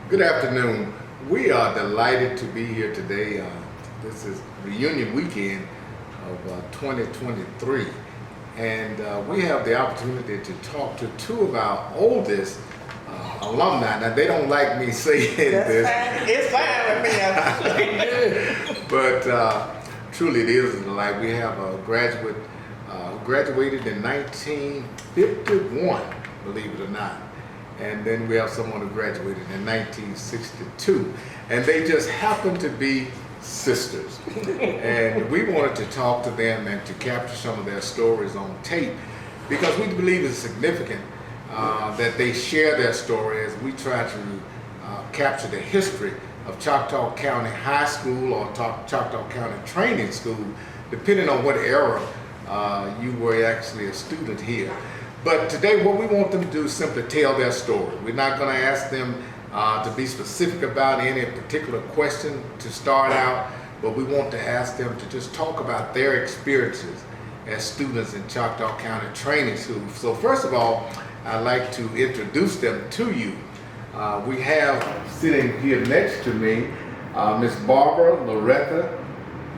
Good afternoon. We are delighted to be here today. This is reunion weekend of 2023, and we have the opportunity to talk to two of our oldest alumni. Now, they don't like me saying this. It's fine with me. But truly it is a delight. We have a graduate who graduated in 1951, believe it or not. And then we have someone who graduated in 1962. And they just happen to be sisters. And we wanted to talk to them and to capture some of their stories on tape, because we believe it's significant that they share their story as we try to capture the history of Choctaw County High School or Choctaw County Training School, depending on what era you were actually a student here. But today what we want them to do is simply tell their story. We're not going to ask them to be specific about any particular question to start out, but we want to ask them to just talk about their experiences as students in Choctaw County Training School. So first of all, I'd like to introduce them to you. We have sitting here next to me Miss Barbara Loretta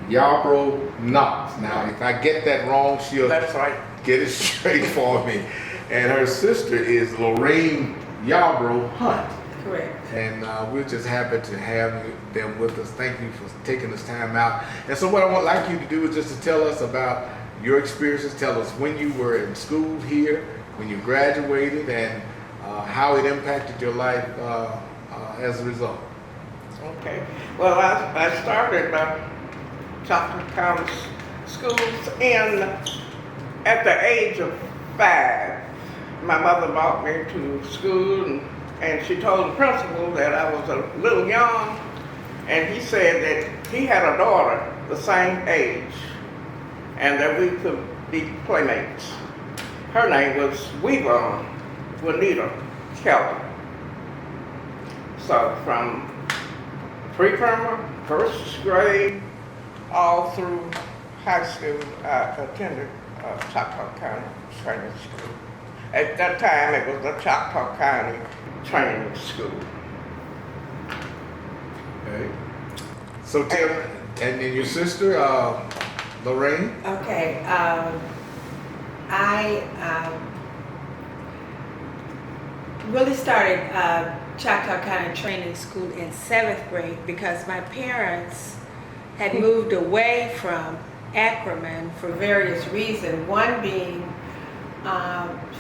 Yarbrough Knox. Now, if I get that wrong, she'll That's right. get it straight for me. And her sister is Lorraine Yarbrough Hunt. Correct. And we're just happy to have them with us. Thank you for taking this time out. And so what I would like you to do is just to tell us about your experiences. Tell us when you were in school here, when you graduated, and how it impacted your life as a result. Okay. Well, I started Choctaw County schools at the age of 5. My mother brought me to school, and she told the principal that I was a little young, and he said that he had a daughter the same age and that we could be playmates. Her name was Juanita Keller. So from pre-primary, first grade, all through high school, I attended Choctaw County Training School. At that time, it was the Choctaw County Training School. Okay. So Tim, and then your sister, Lorraine? Okay. I really started Choctaw County Training School in 7th grade because my parents had moved away from Ackerman for various reasons. One being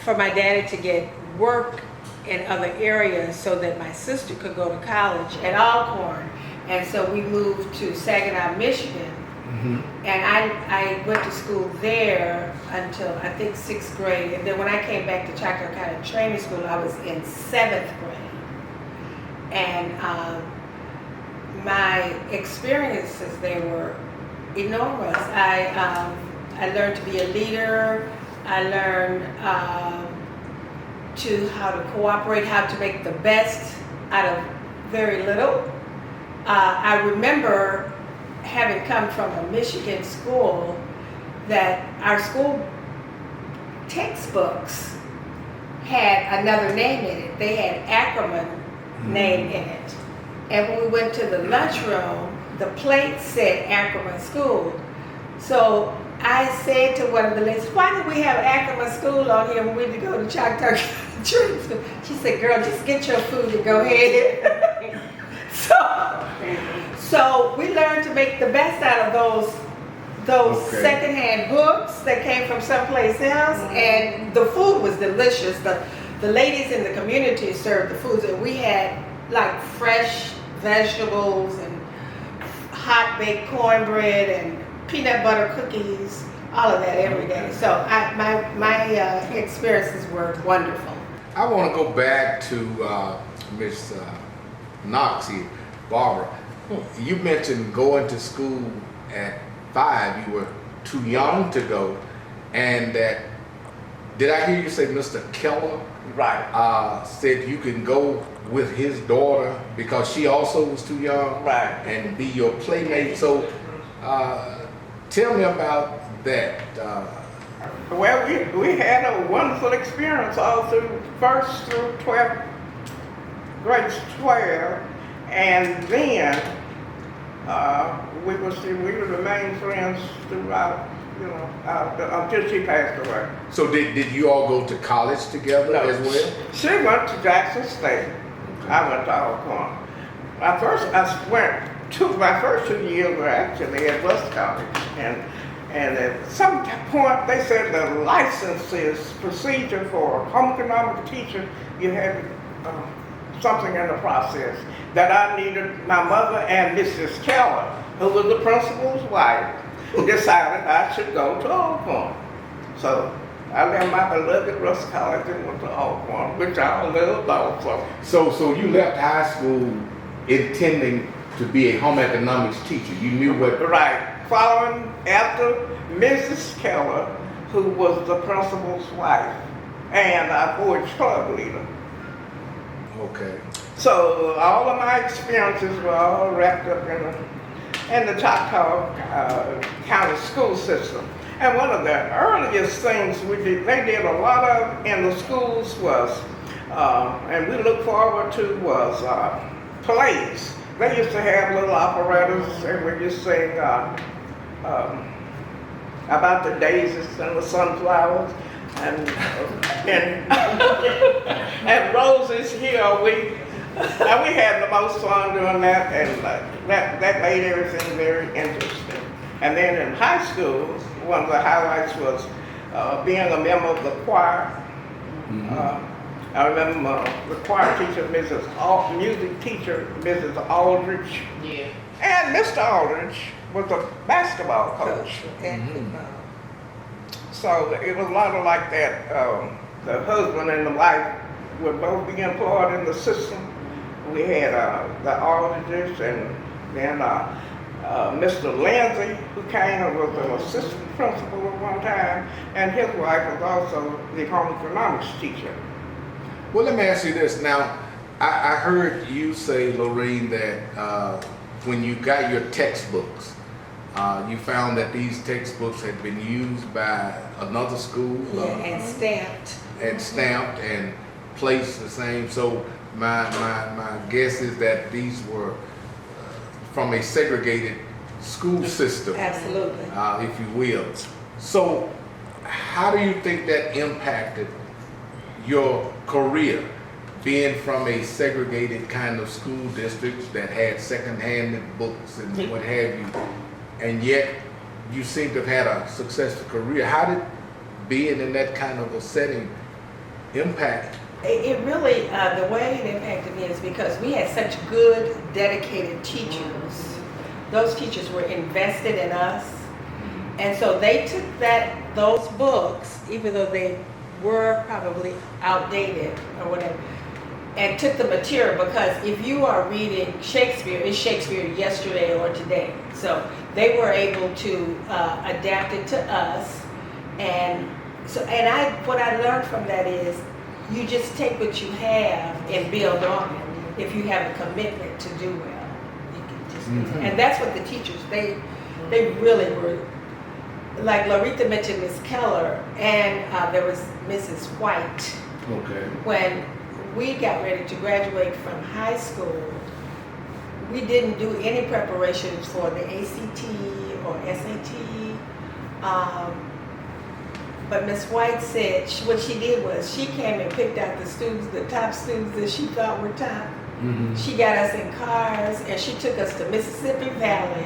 for my daddy to get work in other areas so that my sister could go to college at Alcorn. And so we moved to Saginaw, Michigan. Mm-hmm. And I went to school there until I think 6th grade. And then when I came back to Choctaw County Training School, I was in 7th grade. And my experiences there were enormous. I learned to be a leader. I learned how to cooperate, how to make the best out of very little. I remember having come from a Michigan school that our school textbooks had another name in it. They had Ackerman name in it. And when we went to the lunchroom, the plate said Ackerman School. So I said to one of the ladies, why did we have Ackerman School on here when we had to go to Choctaw Training School? She said, girl, just get your food and go ahead. So we learned to make the best out of those secondhand books that came from someplace else, and the food was delicious. The ladies in the community served the foods, and we had like fresh vegetables and hot baked cornbread and peanut butter cookies, all of that every day. So my experiences were wonderful. I want to go back to Miss Knox here, Barbara. You mentioned going to school at 5. You were too young to go, and that, did I hear you say Mr. Keller? Right. Said you can go with his daughter because she also was too young, Right. and be your playmate. So tell me about that. Well, we had a wonderful experience all through 1st through 12th grade 12, and then we remained friends throughout, until she passed away. So did you all go to college together No. as well? She went to Jackson State. I went to Alcorn. My first 2 years were actually at West College, and at some point they said the licenses procedure for a home economics teacher, you had something in the process that I needed. My mother and Mrs. Keller, who was the principal's wife, decided I should go to Alcorn. So I left my beloved Russ College and went to Alcorn, which I loved also. So you left high school intending to be a home economics teacher. You knew what. Right. Following after Mrs. Keller, who was the principal's wife and our Forge club leader. Okay. So all of my experiences were all wrapped up in the Choctaw County school system. And one of the earliest things they did a lot of in the schools was, and we look forward to, was plays. They used to have little operettas, and we just sing about the daisies and the sunflowers and and roses here. We had the most fun doing that, and that made everything very interesting. And then in high school, one of the highlights was being a member of the choir. I remember the choir teacher, music teacher, Mrs. Aldrich. Yeah. And Mr. Aldrich was a basketball coach. So it was a lot of like that. The husband and the wife would both be employed in the system. We had the Aldriches, and then Mr. Lindsay, who came and was an assistant principal at one time, and his wife was also the home economics teacher. Well, let me ask you this. Now, I heard you say, Lorene, that when you got your textbooks, you found that these textbooks had been used by another school. And stamped. And stamped and placed the same. So my guess is that these were from a segregated school system. Absolutely. If you will. So how do you think that impacted your career, being from a segregated kind of school district that had second-handed books and what have you, and yet you seem to have had a successful career? How did being in that kind of a setting impact? It really, the way it impacted me is because we had such good, dedicated teachers. Those teachers were invested in us. And so they took those books, even though they were probably outdated or whatever, and took the material, because if you are reading Shakespeare, it's Shakespeare yesterday or today. So they were able to adapt it to us. And what I learned from that is you just take what you have and build on it. If you have a commitment to do well, you can just and that's what the teachers, they really were. Like Loretta mentioned Miss Keller, and there was Mrs. White. Okay. When we got ready to graduate from high school, we didn't do any preparations for the ACT or SAT. But Miss White said what she did was she came and picked out the students, the top students that she thought were top. She got us in cars and she took us to Mississippi Valley.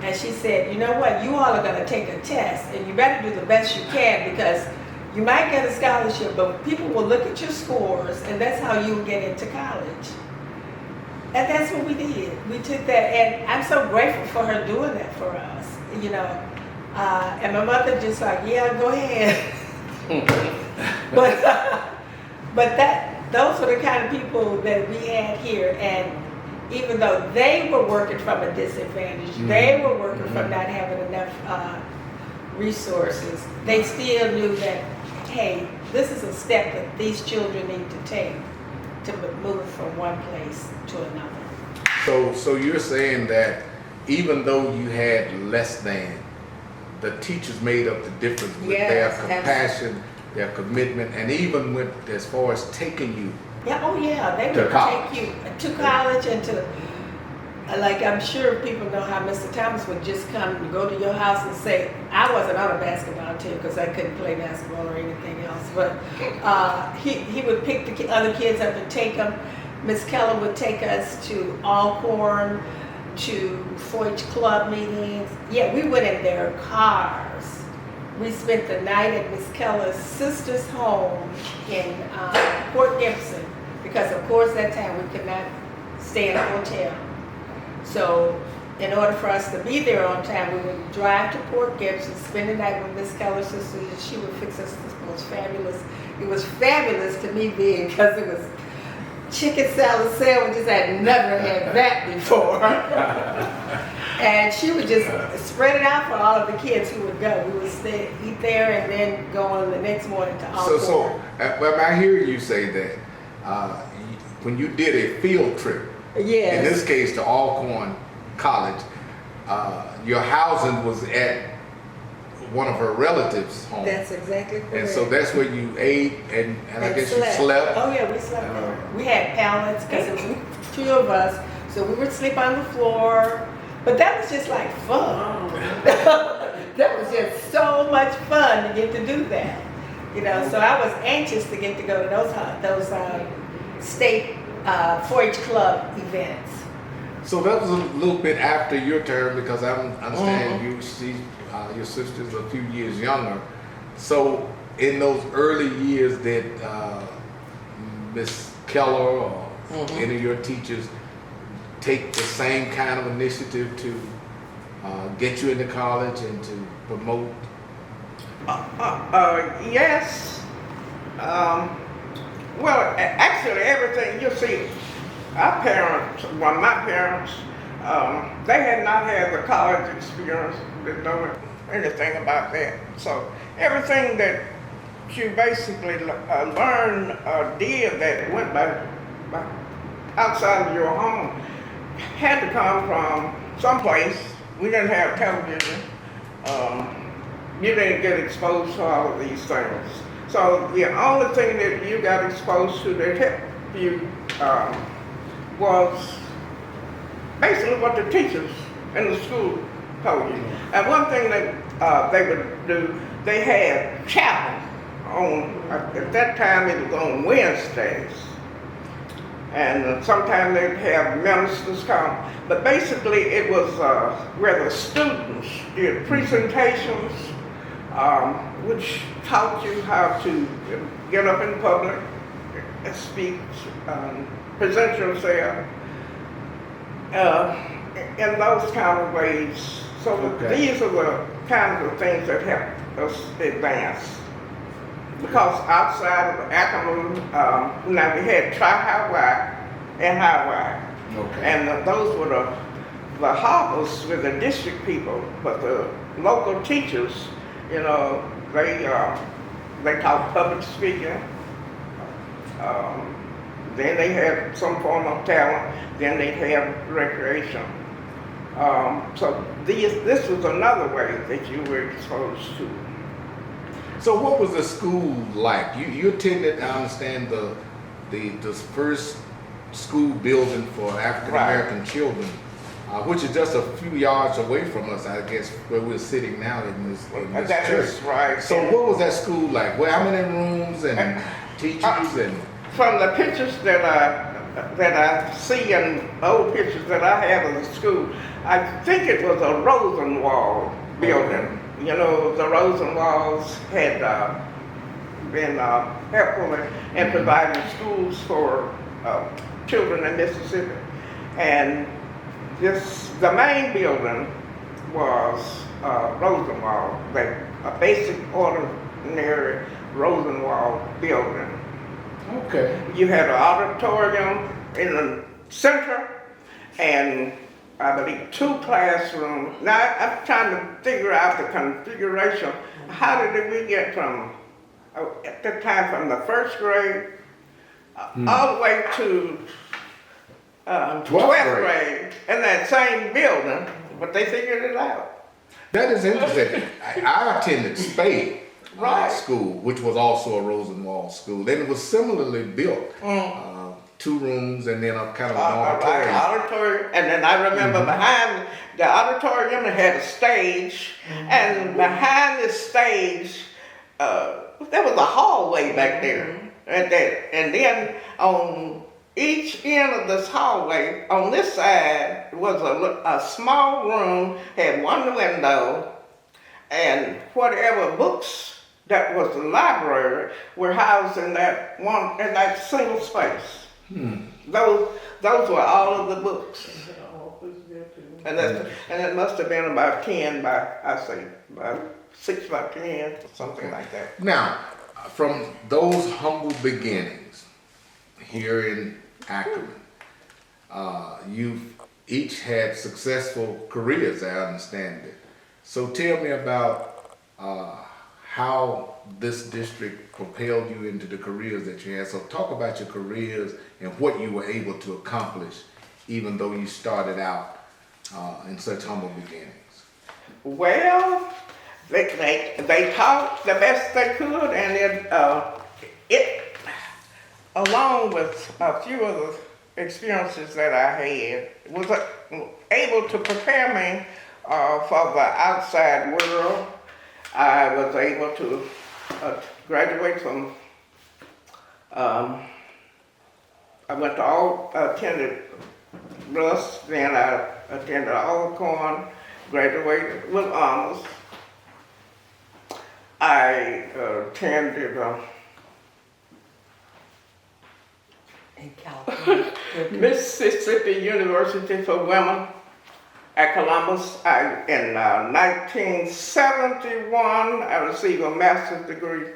And she said, you know what, you all are going to take a test and you better do the best you can, because you might get a scholarship, but people will look at your scores and that's how you will get into college. And that's what we did. We took that, and I'm so grateful for her doing that for us, and my mother just like, yeah, go ahead. but those were the kind of people that we had here, and even though they were working from a disadvantage, they were working from not having enough resources, they still knew that, hey, this is a step that these children need to take to move from one place to another. So you're saying that even though you had less than, the teachers made up the difference with their compassion, their commitment, and even went as far as taking you Yeah, oh yeah, they To would college. take you to college and to, like, I'm sure people know how Mr. Thomas would just come and go to your house and say, I wasn't on a basketball team because I couldn't play basketball or anything else, but he would pick the other kids up and take them. Miss Keller would take us to Alcorn, to 4-H club meetings. Yeah, we went in their cars. We spent the night at Miss Keller's sister's home in Port Gibson because, of course, that time we could not stay in a hotel. So, in order for us to be there on time, we would drive to Port Gibson, spend the night with Miss Keller's sister, and she would fix us this most fabulous. It was fabulous to me being because it was chicken salad sandwiches. I'd never had that before. And she would just spread it out for all of the kids who would go. We would stay, eat there, and then go on the next morning to Alcorn. Well, I hear you say that when you did a field trip, Yes. in this case to Alcorn College, your housing was at one of her relatives' home. That's exactly correct. And so that's where you ate, and I guess you slept. slept. Oh yeah, we slept there. We had pallets because it was 2 of us, so we would sleep on the floor. But that was just like fun. That was just so much fun to get to do that. You know, so I was anxious to get to go to those state 4-H club events. So that was a little bit after your term, because I understand your sister's a few years younger. So in those early years, did Miss Keller or any of your teachers take the same kind of initiative to get you into college and to promote? Yes. Well, actually, everything, you see, our parents, well, my parents, they had not had the college experience, didn't know anything about that. So everything that you basically learned or did that went by outside of your home had to come from someplace. We didn't have television. You didn't get exposed to all of these things. So the only thing that you got exposed to that helped you was basically what the teachers in the school told you. And one thing that they would do, they had chapel on, at that time it was on Wednesdays. And sometimes they'd have ministers come. But basically it was where the students did presentations, which taught you how to get up in public, speak, present yourself, in those kind of ways. So these are the kinds of things that help us advance. Because outside of Ackerman, now we had Tri-High and High. Okay. And those were the Harvest with the district people, but the local teachers, you know, they taught public speaking. Then they had some form of talent. Then they have recreation. So this was another way that you were exposed to. So what was the school like? You attended, I understand, the first school building for African American children, which is just a few yards away from us, I guess, where we're sitting now in this That church. is right. So what was that school like? Well, how many rooms and teachers and? From the pictures that I see and old pictures that I have of the school, I think it was a Rosenwald building. You know, the Rosenwalds had been helpful in providing schools for children in Mississippi. And the main building was Rosenwald, like a basic ordinary Rosenwald building. Okay. You had an auditorium in the center and I believe 2 classrooms. Now I'm trying to figure out the configuration. How did we get from, at the time, from the 1st grade all the way to 12th grade in that same building, but they figured it out. That is interesting. I attended Spade School, which was also a Rosenwald school, and it was similarly built. 2 rooms and then a kind of an Like auditorium. auditorium, and then I remember behind the auditorium it had a stage, and behind the stage, there was a hallway back there, and then on each end of this hallway, on this side was a small room, had one window, and whatever books that was the library were housed in that single space. Those were all of the books. And it must have been about 10 by, I say, about 6 by 10, something like that. Now, from those humble beginnings here in Ackerman, you've each had successful careers, I understand it. So tell me about how this district propelled you into the careers that you had. So talk about your careers and what you were able to accomplish, even though you started out in such humble beginnings. Well, they taught the best they could, and it along with a few of the experiences that I had, was able to prepare me for the outside world. I was able to graduate from, I attended Russ, then I attended Alcorn, graduated with honors. I attended In California. Mississippi University for Women at Columbus. In 1971, I received a master's degree,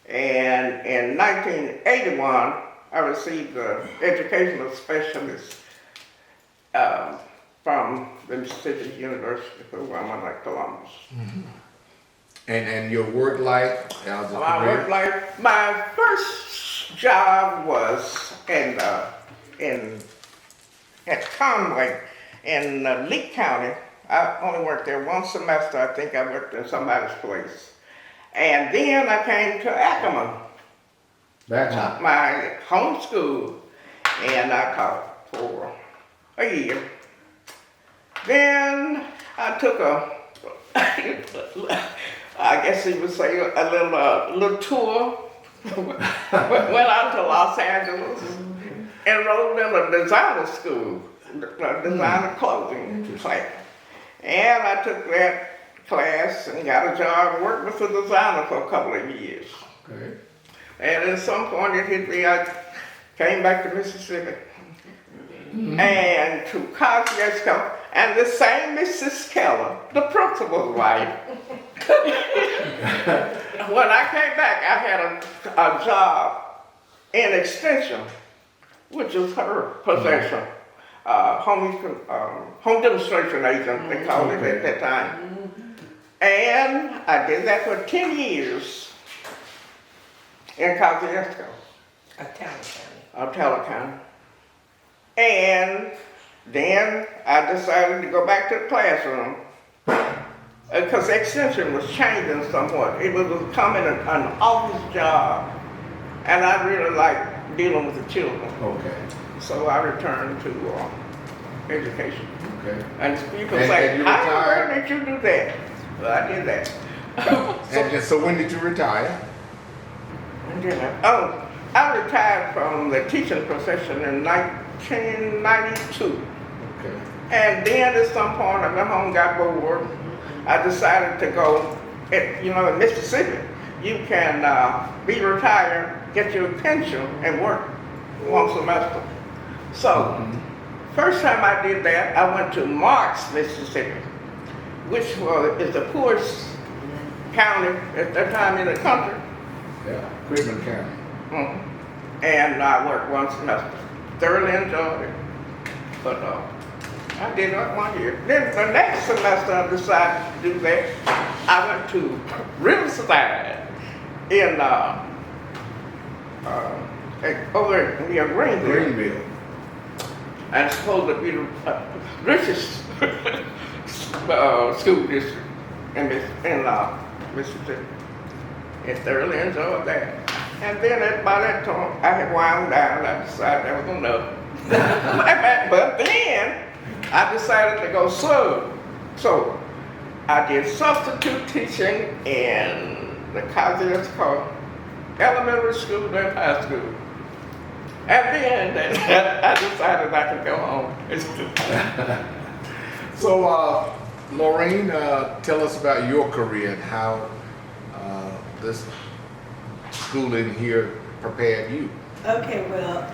and in 1981, I received an educational specialist from the Mississippi University for Women at Columbus. And your work life, how's it My work life, my first job was at Conway in Lee County. I only worked there one semester. I think I worked in somebody's place. And then I came to Ackerman, Back home. my home school, and I taught for a year. Then I took I guess you would say a little tour. Went out to Los Angeles, enrolled in a designer school, designer clothing class. And I took that class and got a job, worked with a designer for a couple of years. Okay. And at some point it hit me, I came back to Mississippi and to CCHSAA, and the same Mrs. Keller, the principal's wife. When I came back, I had a job in extension, which is her possession. Home demonstration agent, they called it at that time. And I did that for 10 years in CCHSAA. Teller County. And then I decided to go back to the classroom because extension was changing somewhat. It was becoming an office job, and I really liked dealing with the children. Okay. So I returned to education. Okay. And people And say, you how retired? did you do that? Well, I did that. So when did you retire? I retired from the teaching profession in 1992. Okay. And then at some point I went home, got bored. I decided to go, in Mississippi, you can be retired, get your pension, and work one semester. So, first time I did that, I went to Marks, Mississippi, which is the poorest county at that time in the country. Yeah. Quitman County. And I worked one semester. Thoroughly enjoyed it. But I did that 1 year. Then the next semester I decided to do that. I went to Riverside in over near Greenville. Greenville. And it's supposed to be the richest school district in Mississippi. And thoroughly enjoyed that. And then by that time, I had wound down. I decided that was enough. But then I decided to go sub. So I did substitute teaching in the colleges called elementary school and high school. And then I decided I could go home. So, Maureen, tell us about your career and how this schooling here prepared you. Okay, well,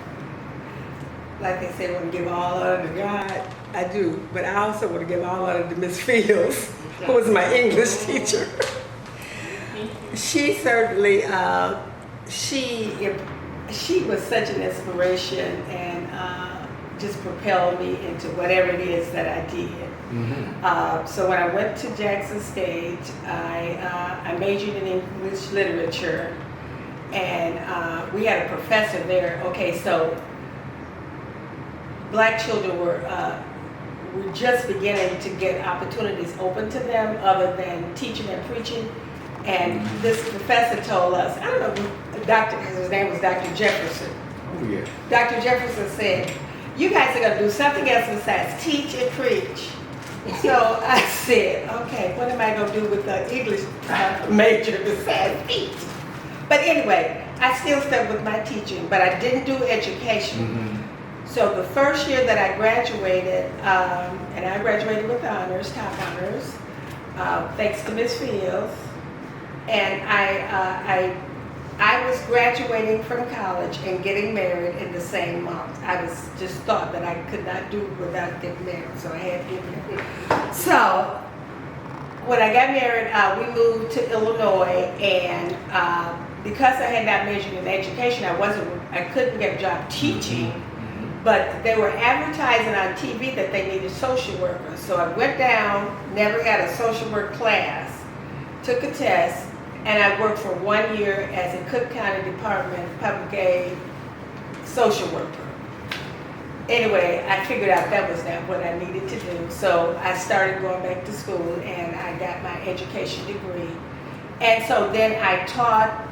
like I said, I want to give all honor to God. I do, but I also want to give all honor to Miss Fields, who was my English teacher. She certainly, she was such an inspiration and just propelled me into whatever it is that I did. Mm-hmm. So when I went to Jackson State, I majored in English literature, and we had a professor there. Okay, so black children were just beginning to get opportunities open to them other than teaching and preaching. And this professor told us, I don't know, his name was Dr. Jefferson. Oh, yeah. Dr. Jefferson said, you guys are going to do something else besides teach and preach. So I said, okay, what am I going to do with the English major besides teach? But anyway, I still stuck with my teaching, but I didn't do education. Mm-hmm. So the first year that I graduated, and I graduated with honors, top honors, thanks to Miss Fields, and I was graduating from college and getting married in the same month. I was just thought that I could not do it without getting married, so I had to get married. So when I got married, we moved to Illinois, and because I had not majored in education, I couldn't get a job teaching. But they were advertising on TV that they needed social workers. So I went down, never had a social work class, took a test, and I worked for 1 year as a Cook County Department of Public Aid social worker. Anyway, I figured out that was not what I needed to do. So I started going back to school, and I got my education degree. And so then I taught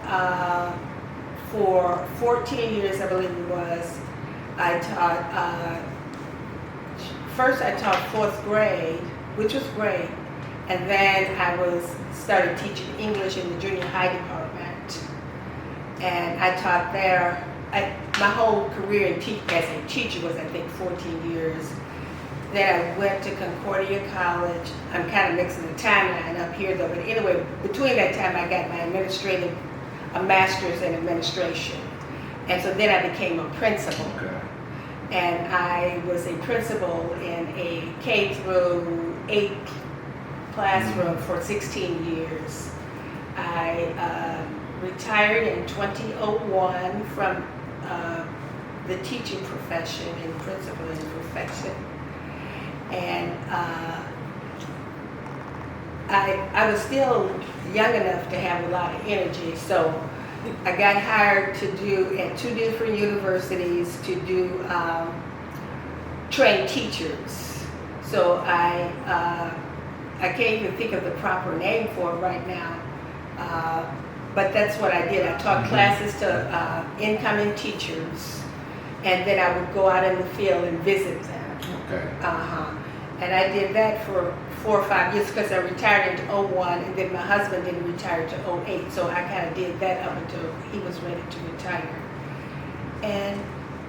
for 14 years, I believe it was. I taught, first I taught 4th grade, which was great. And then I started teaching English in the junior high department. And I taught there, my whole career as a teacher was, I think, 14 years. Then I went to Concordia College. I'm kind of mixing the timeline up here though, but anyway, between that time I got my a master's in administration. And so then I became a principal. Okay. And I was a principal in a K through 8 classroom for 16 years. I retired in 2001 from the teaching profession and principal profession. And I was still young enough to have a lot of energy, so I got hired to do at 2 different universities to do train teachers. So I can't even think of the proper name for it right now, but that's what I did. I taught classes to incoming teachers, and then I would go out in the field and visit them. Okay. And I did that for 4 or 5 years because I retired in 2001, and then my husband didn't retire to 2008, so I kind of did that up until he was ready to retire. And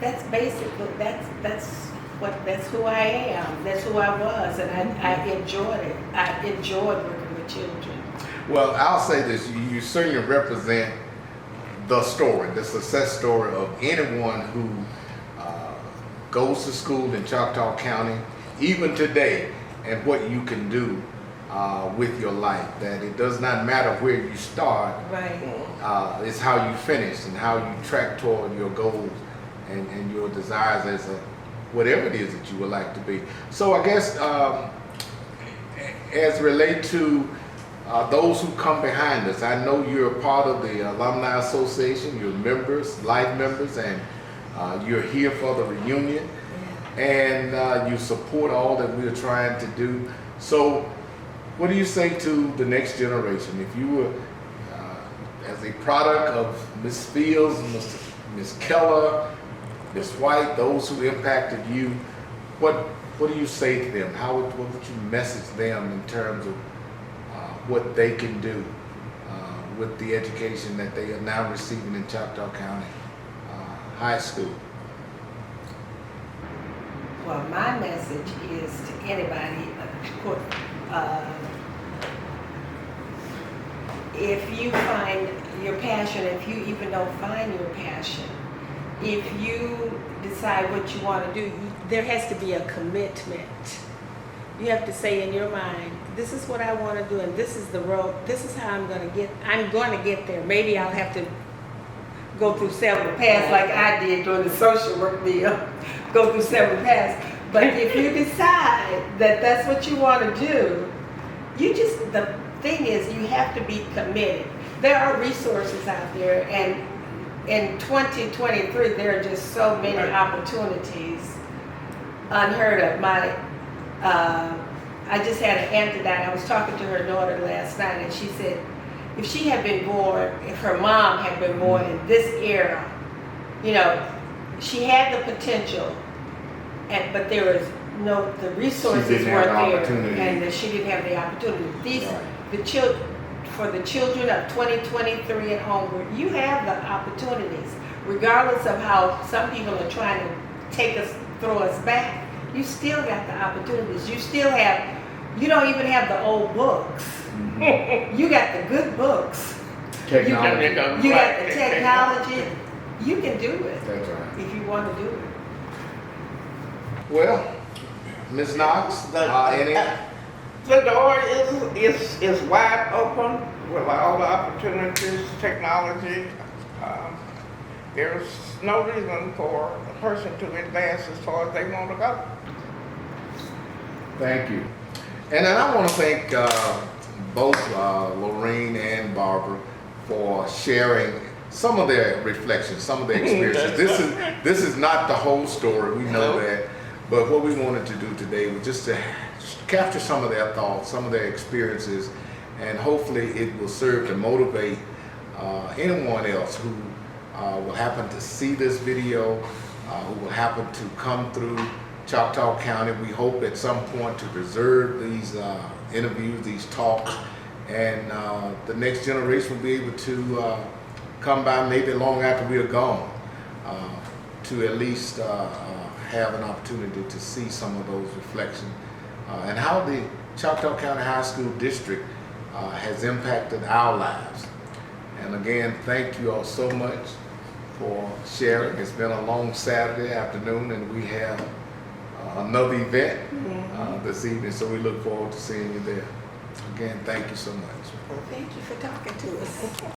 that's basically, that's who I am. That's who I was, and I enjoyed it. I enjoyed working with children. Well, I'll say this, you certainly represent the story, the success story of anyone who goes to school in Choctaw County, even today, and what you can do with your life. That it does not matter where you start, Right. It's how you finish and how you track toward your goals and your desires as whatever it is that you would like to be. So I guess as relate to those who come behind us, I know you're a part of the Alumni Association, you're members, life members, and you're here for the reunion. And you support all that we're trying to do. So what do you say to the next generation? If you were, as as a product of Ms. Fields, Ms. Keller, Ms. White, those who impacted you, what do you say to them? What would you message them in terms of what they can do with the education that they are now receiving in Choctaw County High School? Well, my message is to anybody, of course, if you find your passion, if you even don't find your passion, if you decide what you want to do, there has to be a commitment. You have to say in your mind, this is what I want to do, and this is the road, this is how I'm going to get there. Maybe I'll have to go through several paths like I did during the social work deal, go through several paths. But if you decide that that's what you want to do, the thing is you have to be committed. There are resources out there, and in 2023, there are just so many opportunities unheard of. I just had an aunt that I was talking to her daughter last night, and she said, if she had been born, if her mom had been born in this era, she had the potential, but there was the resources weren't there, and she didn't have the opportunity. For the children of 2023 and onward, you have the opportunities, regardless of how some people are trying to throw us back. You still got the opportunities. You don't even have the old books. Mm-hmm. You got the good books. Technology. You got the technology. You can do it. That's right. If you want to do it. Well, Ms. Knox, any? The door is wide open with all the opportunities, technology. There's no reason for a person to advance as far as they want to go. Thank you. And then I want to thank both Lorraine and Barbara for sharing some of their reflections, some of their experiences. This is not the whole story, we know that. But what we wanted to do today was just to capture some of their thoughts, some of their experiences, and hopefully it will serve to motivate anyone else who will happen to see this video, who will happen to come through Choctaw County. We hope at some point to preserve these interviews, these talks, and the next generation will be able to come by maybe long after we are gone to at least have an opportunity to see some of those reflections and how the Choctaw County High School District has impacted our lives. And again, thank you all so much for sharing. It's been a long Saturday afternoon, and we have another event this evening, so we look forward to seeing you there. Again, thank you so much. Well, thank you for talking to us.